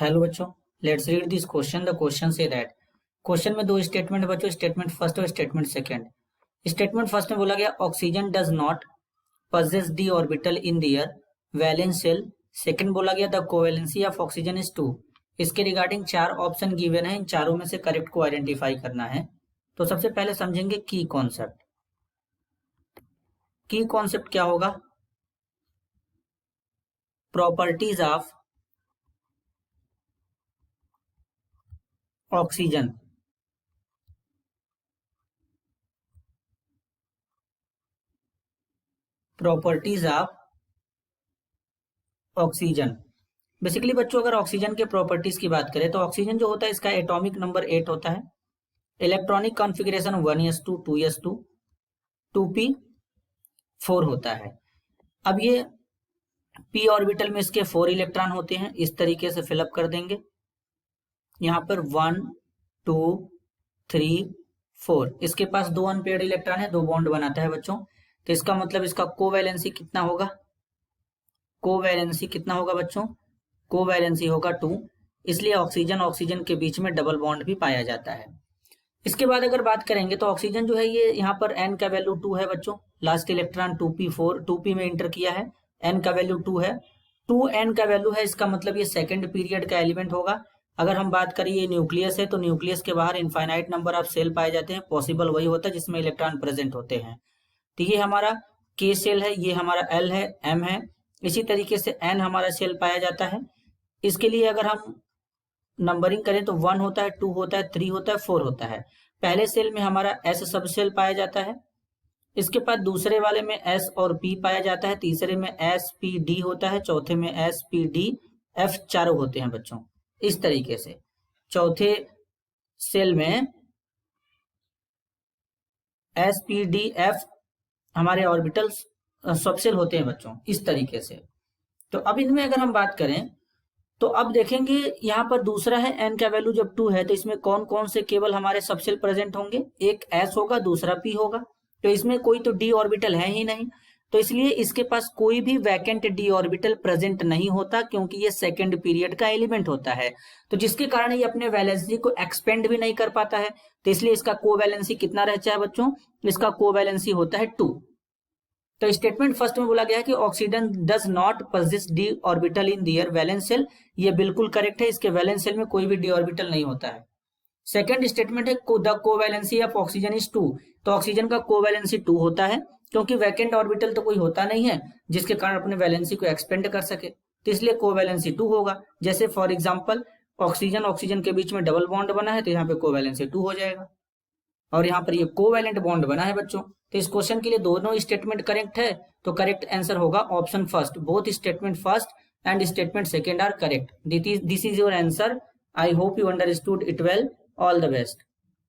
Hello बच्चों, let's read this question. The question say that question में दो statement बच्चों, स्टेटमेंट फर्स्ट और स्टेटमेंट सेकंड। स्टेटमेंट फर्स्ट में बोला गया oxygen does not possess d orbital in their valence shell। Second बोला गया the covalency of oxygen is 2। इसके रिगार्डिंग चार ऑप्शन गिवन है, इन चारों में से करेक्ट को आइडेंटिफाई करना है। तो सबसे पहले समझेंगे की कॉन्सेप्ट। की कॉन्सेप्ट क्या होगा? Properties of oxygen. Properties of oxygen. Basically बच्चों अगर ऑक्सीजन के प्रॉपर्टीज की बात करें तो ऑक्सीजन जो होता है इसका एटॉमिक नंबर 8 होता है, electronic configuration 1s2 2s2 2p4 होता है। अब ये p ऑर्बिटल में इसके 4 इलेक्ट्रॉन होते हैं, इस तरीके से फिलअप कर देंगे। यहाँ पर 1 2 3 4, इसके पास 2 अनपेयर्ड इलेक्ट्रॉन है, 2 बॉन्ड बनाता है बच्चों। तो इसका मतलब इसका कोवैलेंसी कितना होगा? कोवैलेंसी कितना होगा बच्चों? कोवैलेंसी होगा 2। इसलिए ऑक्सीजन ऑक्सीजन के बीच में डबल बॉन्ड भी पाया जाता है। इसके बाद अगर बात करेंगे तो ऑक्सीजन जो है ये यहाँ पर n का वैल्यू 2 है बच्चों। लास्ट इलेक्ट्रॉन 2p में इंटर किया है, n का वैल्यू 2 है। 2n का वैल्यू है, इसका मतलब ये सेकंड पीरियड का एलिमेंट होगा। अगर हम बात करें ये न्यूक्लियस है तो न्यूक्लियस के बाहर इनफाइनाइट नंबर ऑफ सेल पाए जाते हैं। पॉसिबल वही होता है जिसमें इलेक्ट्रॉन प्रेजेंट होते हैं। तो ये हमारा k सेल है, ये हमारा l है, m है। इसी तरीके से n हमारा सेल पाया जाता है। इसके लिए अगर हम नंबरिंग करें तो 1 होता है, 2 होता है, 3 होता है, 4 होता है। पहले सेल में हमारा s सब सेल पाया जाता है, इसके बाद दूसरे वाले में s और p पाया जाता है, तीसरे में s p d होता है, चौथे में s p d f चारों होते हैं बच्चों। इस तरीके से चौथे सेल में s p d f हमारे ऑर्बिटल्स सब सेल होते हैं बच्चों, इस तरीके से। तो अब इनमें अगर हम बात करें तो अब देखेंगे यहाँ पर दूसरा है n का वैल्यू जब 2 है तो इसमें कौन कौन से केवल हमारे सब सेल प्रेजेंट होंगे? एक s होगा, दूसरा p होगा। तो इसमें कोई तो d ऑर्बिटल है ही नहीं, तो इसलिए इसके पास कोई भी वैकेंट d ऑर्बिटल प्रेजेंट नहीं होता, क्योंकि ये सेकंड पीरियड का एलिमेंट होता है। तो जिसके कारण ये अपने वैलेंसी को एक्सपेंड भी नहीं कर पाता है। तो इसलिए इसका कोवैलेंसी कितना रहता है बच्चों? इसका कोवैलेंसी होता है 2। तो स्टेटमेंट फर्स्ट में बोला गया है कि oxygen does not possess D orbital in their valence shell. ये बिल्कुल करेक्ट है, इसके वैलेंस सेल में कोई भी डी ऑर्बिटल नहीं होता है। सेकंड स्टेटमेंट है the covalency of oxygen is 2। तो ऑक्सीजन का कोवैलेंसी 2 होता है, क्योंकि वैकेंट ऑर्बिटल तो कोई होता नहीं है जिसके कारण अपने वैलेंसी को एक्सपेंड कर सके, तो इसलिए कोवैलेंसी 2 होगा। जैसे फॉर एग्जाम्पल ऑक्सीजन ऑक्सीजन के बीच में डबल बॉन्ड बना है तो यहाँ पे कोवैलेंसी 2 हो जाएगा, और यहाँ पर ये कोवैलेंट बॉन्ड बना है बच्चों। तो इस क्वेश्चन के लिए दोनों स्टेटमेंट करेक्ट है, तो करेक्ट आंसर होगा option first. Both statement first and statement second are correct. This is your answer. I hope you understood it well. All the best.